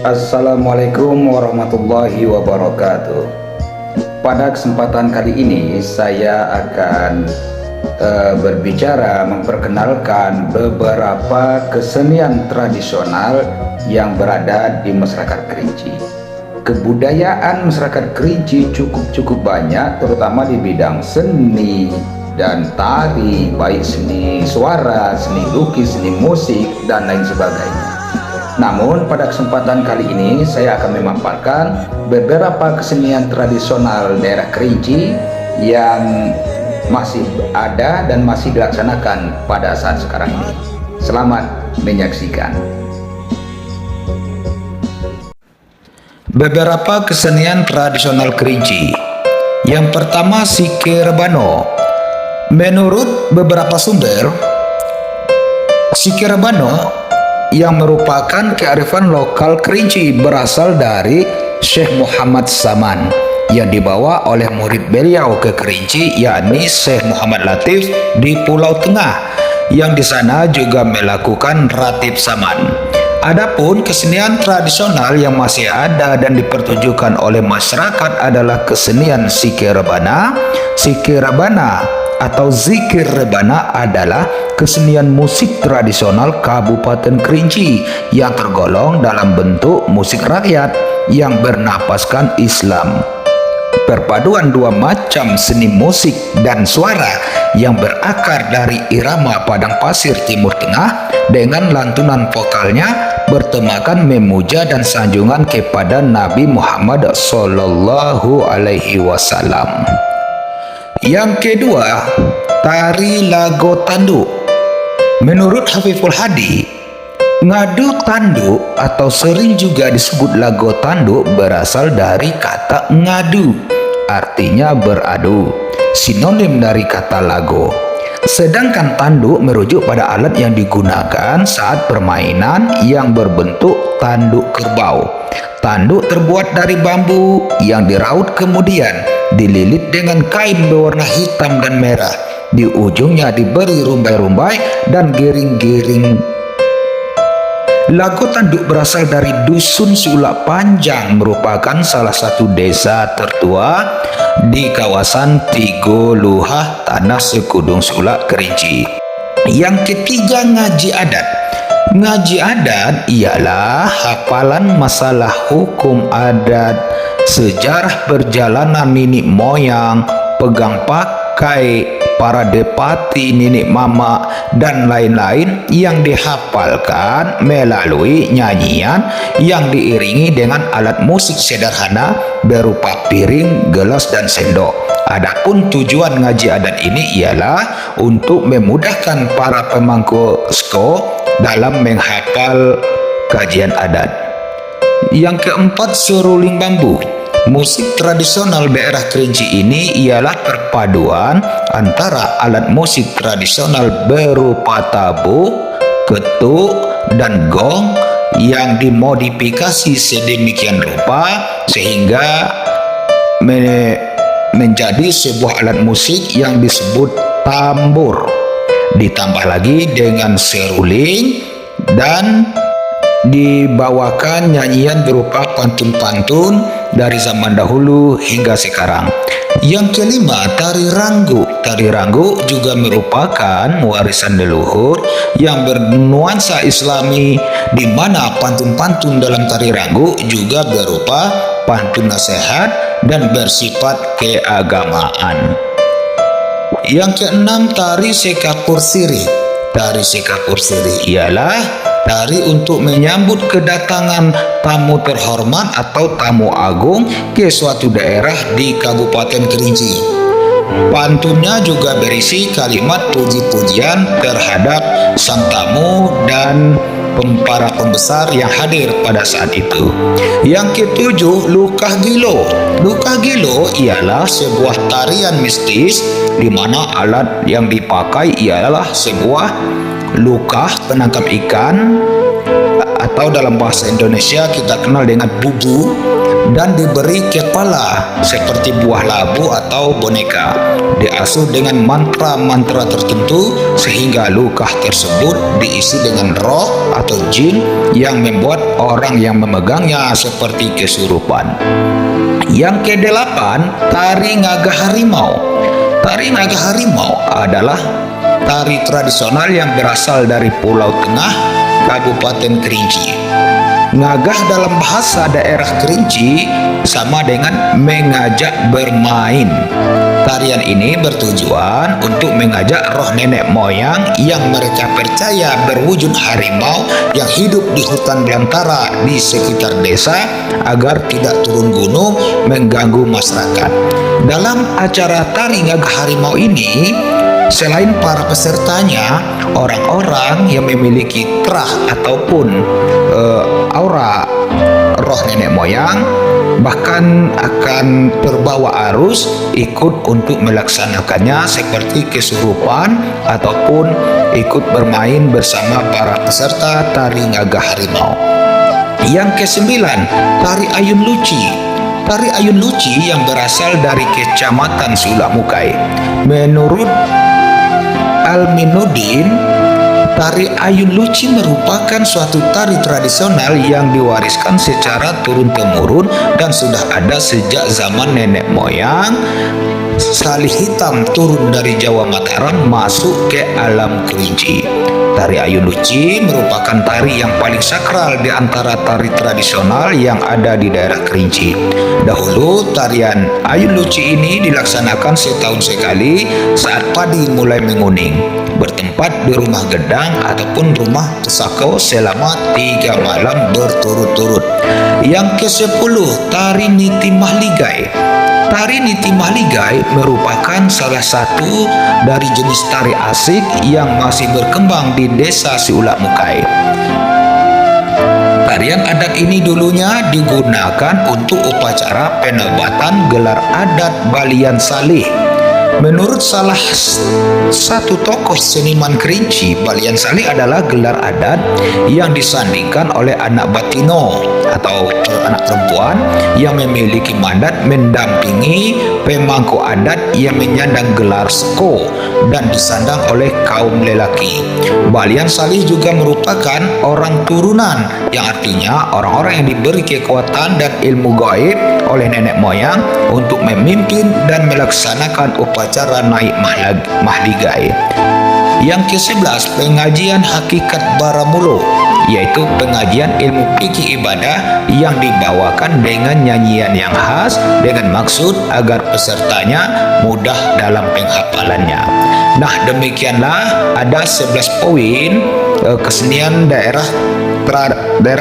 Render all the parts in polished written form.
Assalamualaikum warahmatullahi wabarakatuh. Pada kesempatan kali ini saya akan berbicara memperkenalkan beberapa kesenian tradisional yang berada di masyarakat Kerinci. Kebudayaan masyarakat Kerinci cukup banyak, terutama di bidang seni dan tari, baik seni suara, seni lukis, seni musik, dan lain sebagainya. Namun pada kesempatan kali ini saya akan memaparkan beberapa kesenian tradisional daerah Kerinci yang masih ada dan masih dilaksanakan pada saat sekarang ini. Selamat menyaksikan. Beberapa kesenian tradisional Kerinci. Yang pertama, Sike Rebano. Menurut beberapa sumber, Sike Rebano yang merupakan kearifan lokal Kerinci berasal dari Syekh Muhammad Saman yang dibawa oleh murid beliau ke Kerinci, yakni Syekh Muhammad Latif di Pulau Tengah, yang di sana juga melakukan ratib saman. Adapun kesenian tradisional yang masih ada dan dipertunjukkan oleh masyarakat adalah kesenian Sike Rebana. Sike Rebana atau Zikir Rebana adalah kesenian musik tradisional Kabupaten Kerinci yang tergolong dalam bentuk musik rakyat yang bernapaskan Islam. Perpaduan dua macam seni musik dan suara yang berakar dari irama Padang Pasir Timur Tengah dengan lantunan vokalnya bertemakan memuja dan sanjungan kepada Nabi Muhammad Sallallahu Alaihi Wasallam. Yang kedua, tari Lago Tanduk. Menurut Hafiful Hadi, ngadu tanduk atau sering juga disebut lago tanduk berasal dari kata ngadu, artinya beradu, sinonim dari kata lago. Sedangkan tanduk merujuk pada alat yang digunakan saat permainan yang berbentuk tanduk kerbau. Tanduk terbuat dari bambu yang diraut kemudian dililit dengan kain berwarna hitam dan merah. Di ujungnya diberi rumbai-rumbai dan giring-giring. Lago Tanduk berasal dari Dusun Sulak Panjang, merupakan salah satu desa tertua di kawasan Tigo Luhah, Tanah Sekudung Sulak, Kerinci. Yang ketiga, ngaji adat. Ngaji adat ialah hafalan masalah hukum adat, sejarah perjalanan nenek moyang, pegang pakai para depati, nenek mama, dan lain-lain yang dihafalkan melalui nyanyian yang diiringi dengan alat musik sederhana berupa piring, gelas, dan sendok. Adapun tujuan ngaji adat ini ialah untuk memudahkan para pemangku sko dalam menghafal kajian adat. Yang keempat, seruling bambu. Musik tradisional daerah Kerinci ini ialah perpaduan antara alat musik tradisional berupa tabu, ketuk, dan gong yang dimodifikasi sedemikian rupa sehingga menjadi sebuah alat musik yang disebut tambur. Ditambah lagi dengan seruling dan dibawakan nyanyian berupa pantun-pantun dari zaman dahulu hingga sekarang. Yang kelima, tari ranggu. Tari ranggu juga merupakan warisan leluhur yang bernuansa Islami, di mana pantun-pantun dalam tari ranggu juga berupa pantun nasihat dan bersifat keagamaan. Yang keenam, tari Sekapur Siri. Tari Sekapur Siri ialah tari untuk menyambut kedatangan tamu terhormat atau tamu agung ke suatu daerah di Kabupaten Kerinci. Pantunnya juga berisi kalimat puji-pujian terhadap sang tamu dan para pembesar yang hadir pada saat itu. Yang ketujuh, Lukah Gilo. Lukah Gilo ialah sebuah tarian mistis di mana alat yang dipakai ialah sebuah lukah penangkap ikan, atau dalam bahasa Indonesia kita kenal dengan bubu. dan diberi kepala seperti buah labu atau boneka. Diasuh dengan mantra-mantra tertentu sehingga luka tersebut diisi dengan roh atau jin yang membuat orang yang memegangnya seperti kesurupan. Yang kedelapan, tari ngagah harimau. Tari ngagah harimau adalah tari tradisional yang berasal dari Pulau Tengah, Kabupaten Kerinci. Ngagah dalam bahasa daerah Kerinci sama dengan mengajak bermain. Tarian ini bertujuan untuk mengajak roh nenek moyang yang mereka percaya berwujud harimau yang hidup di hutan belantara di sekitar desa agar tidak turun gunung mengganggu masyarakat. Dalam acara tari ngagah harimau ini, selain para pesertanya, orang-orang yang memiliki terah ataupun aura roh nenek moyang bahkan akan terbawa arus ikut untuk melaksanakannya seperti kesurupan ataupun ikut bermain bersama para peserta tari ngagah harimau. Yang kesembilan, tari Ayun Luci. Tari Ayun Luci yang berasal dari Kecamatan Sulamukai. Menurut Al-Minudin, tari Ayun Luci merupakan suatu tari tradisional yang diwariskan secara turun-temurun dan sudah ada sejak zaman nenek moyang Salih Hitam turun dari Jawa Mataram masuk ke alam Kerinci. Tari Ayun Luci merupakan tari yang paling sakral di antara tari tradisional yang ada di daerah Kerinci. Dahulu tarian Ayun Luci ini dilaksanakan setahun sekali saat padi mulai menguning, bertempat di rumah gedang ataupun rumah pesakau selama 3 malam berturut-turut. Yang ke-10, tari Niti Mahligai. Tari Niti Mahligai merupakan salah satu dari jenis tari asik yang masih berkembang di desa Sulamukai. Tarian adat ini dulunya digunakan untuk upacara penobatan gelar adat Balian Salih. Menurut salah satu tokoh seniman Kerinci, Balian Salih adalah gelar adat yang disandingkan oleh anak batino atau anak perempuan yang memiliki mandat mendampingi pemangku adat yang menyandang gelar seko dan disandang oleh kaum lelaki. Balian Salih juga merupakan orang turunan, yang artinya orang-orang yang diberi kekuatan dan ilmu gaib oleh nenek moyang untuk memimpin dan melaksanakan upacara naik mahligai. Yang ke-11, pengajian hakikat Baramulo, yaitu pengajian ilmu fikih ibadah yang dibawakan dengan nyanyian yang khas dengan maksud agar pesertanya mudah dalam penghafalannya. Nah, demikianlah ada 11 poin kesenian daerah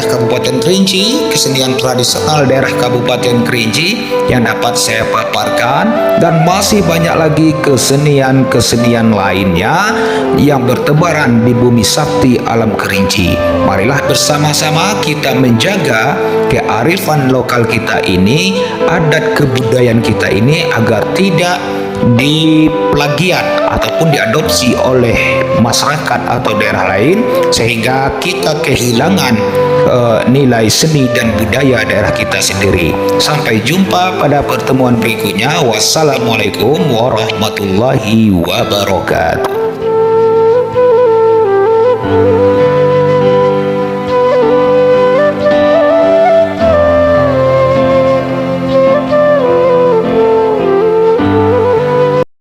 Kabupaten Kerinci, kesenian tradisional daerah Kabupaten Kerinci yang dapat saya paparkan, dan masih banyak lagi kesenian-kesenian lainnya yang bertebaran di bumi sakti alam Kerinci. Marilah bersama-sama kita menjaga kearifan lokal kita ini, adat kebudayaan kita ini agar tidak diplagiat ataupun diadopsi oleh masyarakat atau daerah lain sehingga kita kehilangan nilai seni dan budaya daerah kita sendiri. Sampai jumpa pada pertemuan berikutnya. Wassalamualaikum warahmatullahi wabarakatuh.